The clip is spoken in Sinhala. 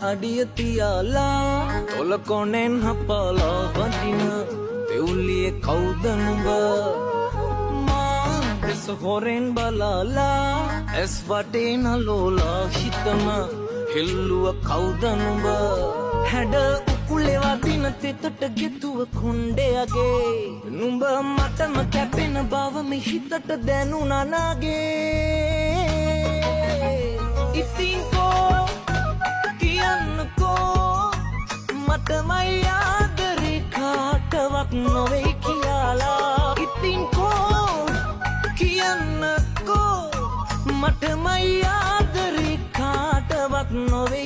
අඩිය තියාලා තොල කොනෙන් හපලා වදින දෙවුලියේ කවුද නුඹ මා දෙස හොරෙන් බලාලා ඇස් වටේ නලෝලා හිතම හෙල්ලුව කවුද නුඹ හැඩ උකුලේ වදින තෙතට ගෙතුව කොණ්ඩයගේ නුඹ මටම කැපෙන බව මේ හිතට දැනුණා නාගේ ඉතින් කෝ කියන්නකෝ මටමයි ආදරේ කාටවත් නොවේ කියලා ඉතින් කෝ කියන්නකෝ මටමයි ආදරේ කාටවත් නොවේ